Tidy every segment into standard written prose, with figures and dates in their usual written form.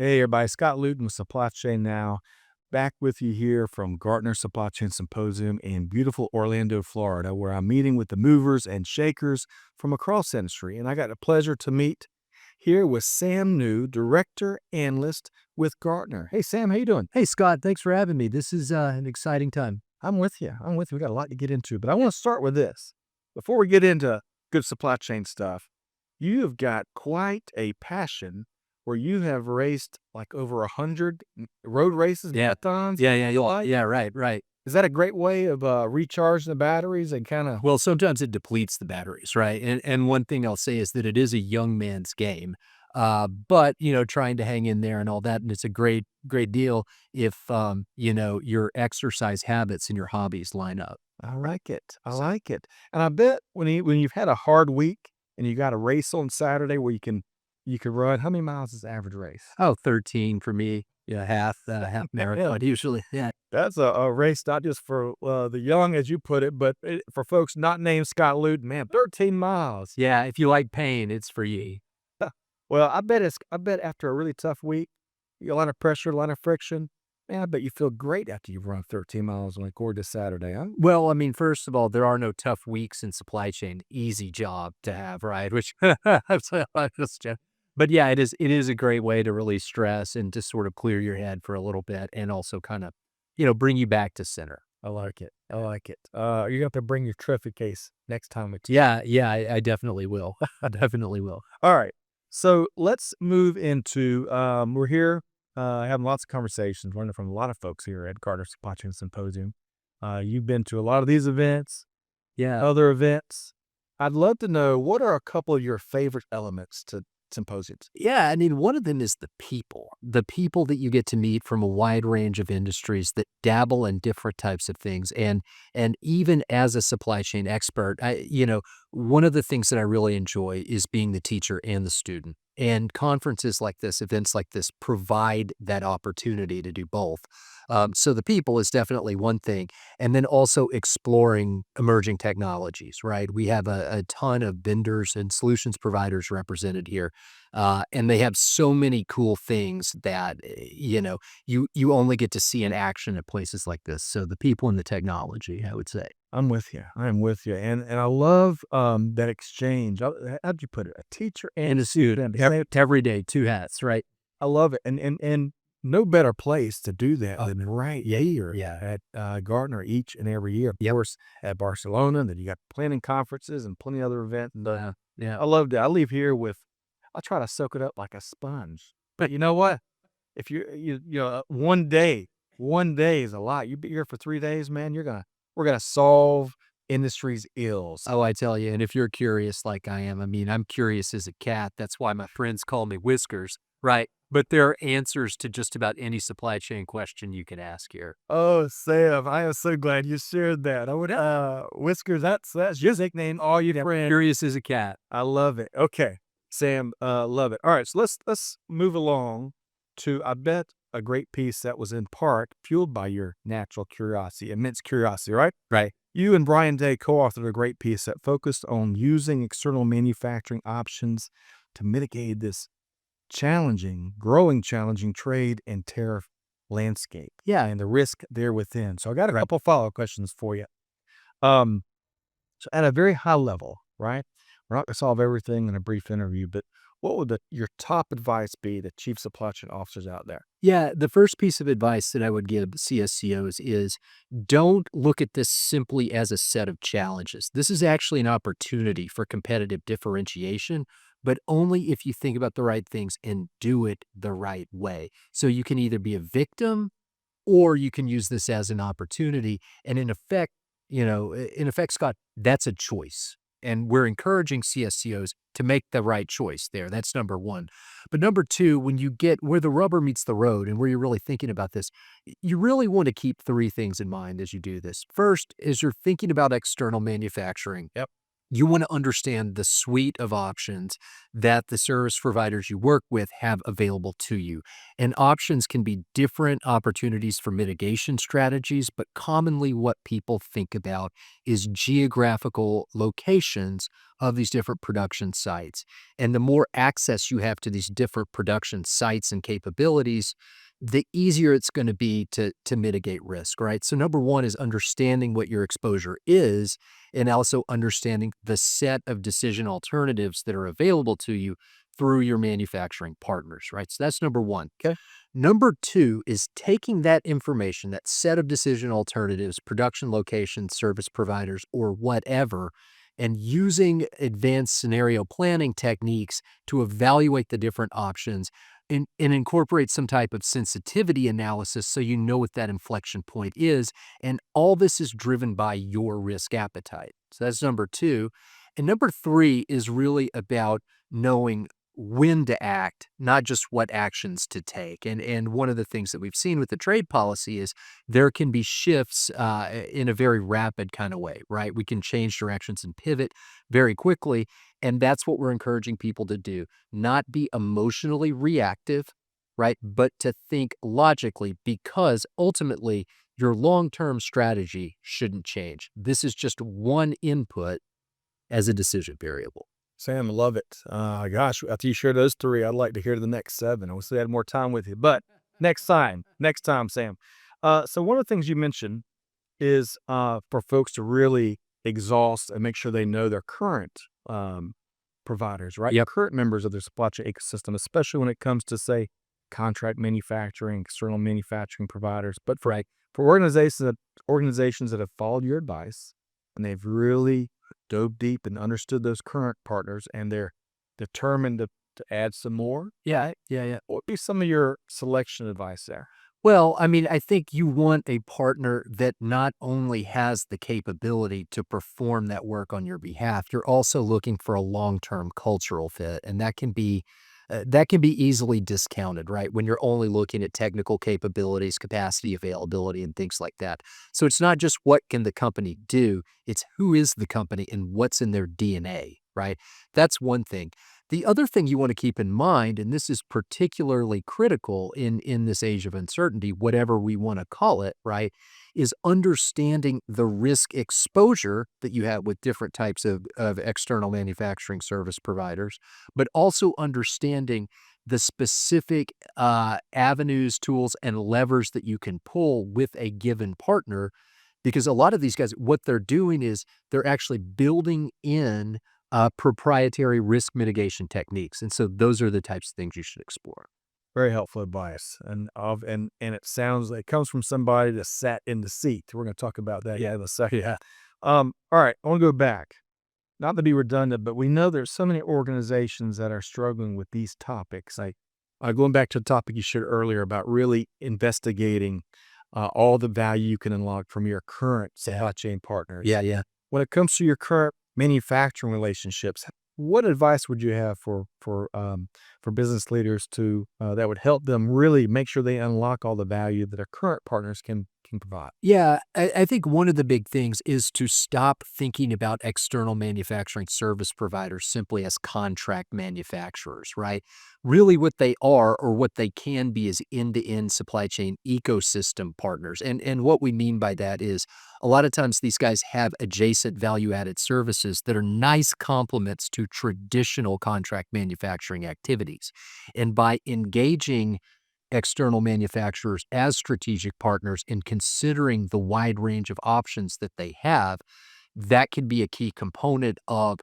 Hey, everybody. Scott Luton with Supply Chain Now. Back with you here from Gartner Supply Chain Symposium in beautiful Orlando, Florida, where I'm meeting with the movers and shakers from across the industry. And I got the pleasure to meet here with Sam New, Director Analyst with Gartner. Hey, Sam, how you doing? Hey, Scott, thanks for having me. This is an exciting time. I'm with you. I'm with you. We got a lot to get into, but I want to start with this. Before we get into good supply chain stuff, you have got quite a passion where you have raced like over 100 road races, Yeah. marathons. Yeah, right. Is that a great way of recharging the batteries and kind of? Well, sometimes it depletes the batteries, right? And one thing I'll say is that it is a young man's game. But trying to hang in there and all that, and it's a great deal if your exercise habits and your hobbies line up. I like it. I like it. And I bet when you've had a hard week and you got a race on Saturday where you can run. How many miles is the average race? Oh, 13 for me. Yeah, half marathon usually. Yeah. That's a race not just for the young, as you put it, but for folks not named Scott Luton. Man, 13 miles. Yeah, if you like pain, it's for ye. Well, I bet after a really tough week, you got a lot of pressure, a lot of friction. Man, I bet you feel great after you've run 13 miles on a gorgeous Saturday, huh? Well, I mean, first of all, there are no tough weeks in supply chain. Easy job to have, right? Which, but yeah, it is a great way to release stress and to sort of clear your head for a little bit, and also kind of, bring you back to center. I like it. I like it. You have to bring your trophy case next time with you. Yeah, I definitely will. I definitely will. All right. So let's move into, we're here having lots of conversations, learning from a lot of folks here at Gartner Supply Chain Symposium. You've been to a lot of these events, Yeah. other events. I'd love to know, what are a couple of your favorite elements to symposiums? Yeah, I mean, one of them is the people that you get to meet from a wide range of industries that dabble in different types of things. And even as a supply chain expert, one of the things that I really enjoy is being the teacher and the student. And conferences like this, events like this provide that opportunity to do both. So the people is definitely one thing. And then also exploring emerging technologies, right? We have a ton of vendors and solutions providers represented here. And they have so many cool things that, you only get to see in action at places like this. So the people and the technology, I would say. I'm with you. I'm with you. And I love that exchange. How'd you put it? A teacher and And a a suit, student. every day, two hats, right? I love it. And no better place to do that than right here Yeah. at Gartner each and every year. Of course, at Barcelona, then you got planning conferences and plenty of other events. And, Yeah. I love that. I leave here I try to soak it up like a sponge. But you know what? If one day is a lot. You be here for 3 days, man. We're gonna solve industry's ills. Oh, I tell you, and if you're curious like I am, I mean, I'm curious as a cat. That's why my friends call me Whiskers, right? But there are answers to just about any supply chain question you can ask here. Oh, Sam, I am so glad you shared that. I would, Whiskers, that's your nickname, all you friend. Curious as a cat. I love it. Okay, Sam, love it. All right, so let's move along to, I bet, a great piece that was in part fueled by your natural curiosity, immense curiosity, right? Right. You and Brian Day co-authored a great piece that focused on using external manufacturing options to mitigate this growing challenging trade and tariff landscape. Yeah. And the risk there within. So I got a couple follow-up questions for you. So at a very high level, right? We're not going to solve everything in a brief interview, but what would your top advice be to chief supply chain officers out there? Yeah, the first piece of advice that I would give CSCOs is don't look at this simply as a set of challenges. This is actually an opportunity for competitive differentiation, but only if you think about the right things and do it the right way. So you can either be a victim or you can use this as an opportunity. And in effect, Scott, that's a choice. And we're encouraging CSCOs to make the right choice there. That's number one. But number two, when you get where the rubber meets the road and where you're really thinking about this, you really want to keep three things in mind as you do this. First is you're thinking about external manufacturing. Yep. You want to understand the suite of options that the service providers you work with have available to you. And options can be different opportunities for mitigation strategies, but commonly what people think about is geographical locations of these different production sites. And the more access you have to these different production sites and capabilities, the easier it's going to be to mitigate risk, right? So number one is understanding what your exposure is and also understanding the set of decision alternatives that are available to you through your manufacturing partners, right? So that's number one. Okay. Number two is taking that information, that set of decision alternatives, production locations, service providers, or whatever, and using advanced scenario planning techniques to evaluate the different options and incorporate some type of sensitivity analysis so you know what that inflection point is. And all this is driven by your risk appetite. So that's number two. And number three is really about knowing when to act, not just what actions to take. And one of the things that we've seen with the trade policy is there can be shifts in a very rapid kind of way, right? We can change directions and pivot very quickly. And that's what we're encouraging people to do, not be emotionally reactive, right? But to think logically, because ultimately your long term strategy shouldn't change. This is just one input as a decision variable. Sam, love it. Gosh, after you share those three, I'd like to hear the next seven. I wish we had more time with you, but next time, Sam. So one of the things you mentioned is for folks to really exhaust and make sure they know their current providers, right? Yep. Current members of their supply chain ecosystem, especially when it comes to, say, contract manufacturing, external manufacturing providers. But Right. for organizations that have followed your advice and they've really dove deep and understood those current partners and they're determined to add some more, Yeah. Yeah. Yeah. what would be some of your selection advice there? Well, I mean, I think you want a partner that not only has the capability to perform that work on your behalf, you're also looking for a long-term cultural fit, and that can be easily discounted, right? When you're only looking at technical capabilities, capacity, availability, and things like that. So it's not just what can the company do, it's who is the company and what's in their DNA, right? That's one thing. The other thing you want to keep in mind, and this is particularly critical in this age of uncertainty, whatever we want to call it, right, is understanding the risk exposure that you have with different types of external manufacturing service providers, but also understanding the specific avenues, tools, and levers that you can pull with a given partner. Because a lot of these guys, what they're doing is they're actually building in proprietary risk mitigation techniques. And so those are the types of things you should explore. Very helpful advice, and it sounds like it comes from somebody that sat in the seat. We're going to talk about that Yeah. in a second. Yeah. All right, I want to go back. Not to be redundant, but we know there's so many organizations that are struggling with these topics. Like going back to the topic you shared earlier about really investigating all the value you can unlock from your current supply chain partners. Yeah. Yeah. When it comes to your current manufacturing relationships, what advice would you have for business leaders to that would help them really make sure they unlock all the value that their current partners can provide? Yeah, I think one of the big things is to stop thinking about external manufacturing service providers simply as contract manufacturers, right? Really, what they are or what they can be is end-to-end supply chain ecosystem partners. And what we mean by that is a lot of times these guys have adjacent value-added services that are nice complements to traditional contract manufacturing activities. And by engaging external manufacturers as strategic partners and considering the wide range of options that they have, that can be a key component of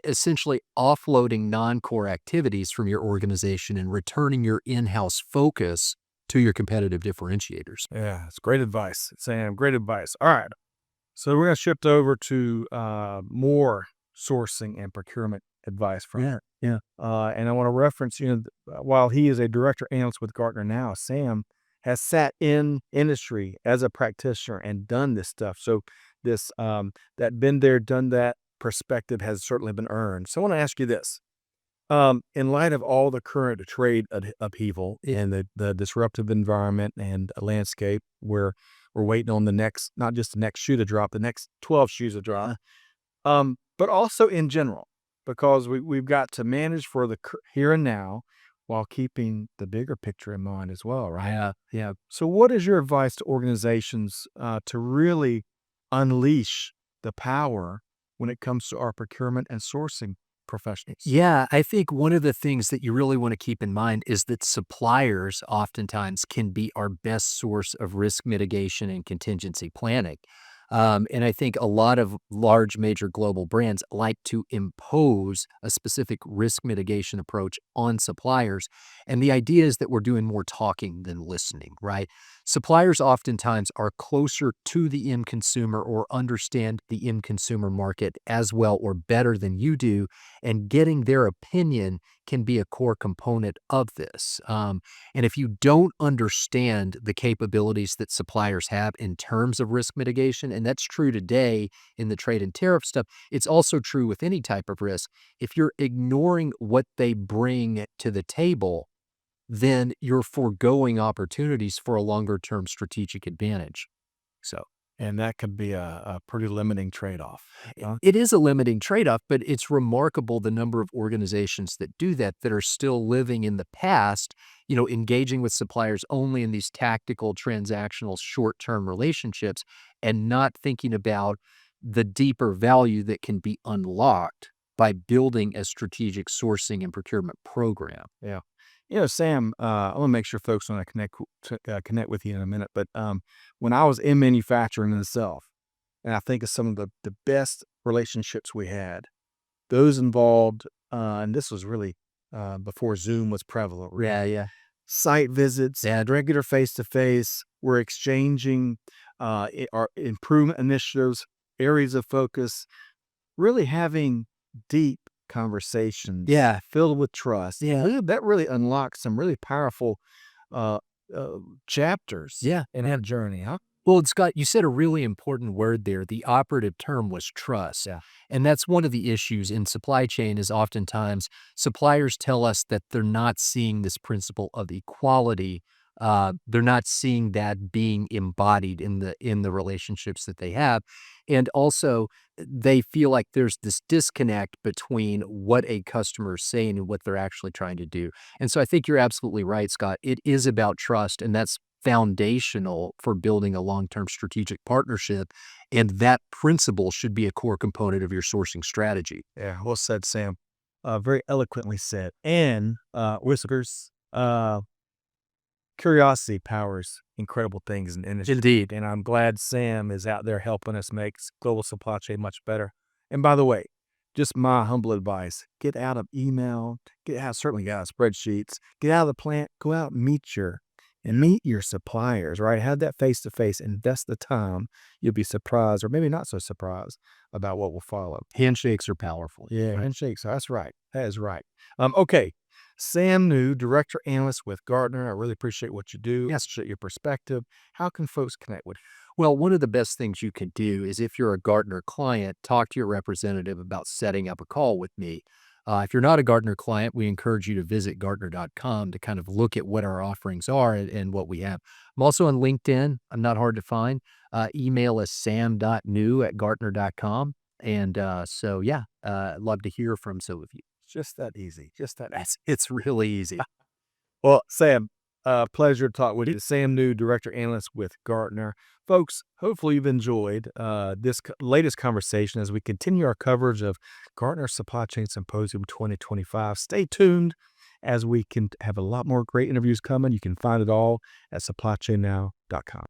essentially offloading non-core activities from your organization and returning your in-house focus to your competitive differentiators. Yeah, it's great advice, Sam. Great advice. All right. So we're going to shift over to more sourcing and procurement advice from Yeah, yeah. and I want to reference, while he is a director analyst with Gartner now, Sam has sat in industry as a practitioner and done this stuff. So this that been there, done that perspective has certainly been earned. So I want to ask you this. In light of all the current trade upheaval and the disruptive environment and landscape where we're waiting on the next, not just the next shoe to drop, the next 12 shoes to drop. but also in general, because we've got to manage for the here and now while keeping the bigger picture in mind as well, right? Yeah, yeah. So, what is your advice to organizations to really unleash the power when it comes to our procurement and sourcing professionals? Yeah, I think one of the things that you really want to keep in mind is that suppliers oftentimes can be our best source of risk mitigation and contingency planning. And I think a lot of large major global brands like to impose a specific risk mitigation approach on suppliers. And the idea is that we're doing more talking than listening, right? Suppliers oftentimes are closer to the end consumer or understand the end consumer market as well or better than you do, and getting their opinion can be a core component of this. And if you don't understand the capabilities that suppliers have in terms of risk mitigation, and that's true today in the trade and tariff stuff, it's also true with any type of risk. If you're ignoring what they bring to the table, then you're foregoing opportunities for a longer term strategic advantage. So And that could be a pretty limiting trade-off. Huh? it is a limiting trade-off, but it's remarkable the number of organizations that do that, that are still living in the past, engaging with suppliers only in these tactical, transactional, short-term relationships and not thinking about the deeper value that can be unlocked by building a strategic sourcing and procurement program. Yeah. Sam, I want to make sure folks want to connect with you in a minute. But when I was in manufacturing itself, and I think of some of the best relationships we had, those involved, and this was really before Zoom was prevalent. Really, Yeah, yeah. site visits, Yeah, regular face to face. We're exchanging our improvement initiatives, areas of focus, really having deep conversations yeah, filled with trust. yeah, That really unlocks some really powerful uh, uh, chapters yeah. in that journey, huh? Well, and Scott, you said a really important word there. The operative term was trust. Yeah. And that's one of the issues in supply chain is oftentimes suppliers tell us that they're not seeing this principle of equality. They're not seeing that being embodied in the relationships that they have. And also they feel like there's this disconnect between what a customer is saying and what they're actually trying to do. And so I think you're absolutely right, Scott. It is about trust, and that's foundational for building a long-term strategic partnership, and that principle should be a core component of your sourcing strategy. Yeah, well said, Sam. Very eloquently said. And Whiskers, curiosity powers incredible things in industry. Indeed. And I'm glad Sam is out there helping us make global supply chain much better. And by the way, just my humble advice, get out of email, certainly get out of spreadsheets, get out of the plant, go out and meet your suppliers, right? Have that face to face, invest the time. You'll be surprised, or maybe not so surprised, about what will follow. Handshakes are powerful. Yeah, Right. handshakes. That's right. That is right. Okay. Sam New, Director Analyst with Gartner. I really appreciate what you do. Yes. Appreciate your perspective. How can folks connect with Well, one of the best things you can do is if you're a Gartner client, talk to your representative about setting up a call with me. If you're not a Gartner client, we encourage you to visit Gartner.com to kind of look at what our offerings are and what we have. I'm also on LinkedIn. I'm not hard to find. Email us sam.new@gartner.com. And so, yeah, I'd love to hear from some of you. Just that easy. Just that easy. It's really easy. Well, Sam, pleasure to talk with you. Sam New, Director Analyst with Gartner. Folks, hopefully you've enjoyed this latest conversation as we continue our coverage of Gartner Supply Chain Symposium 2025. Stay tuned as we can have a lot more great interviews coming. You can find it all at supplychainnow.com.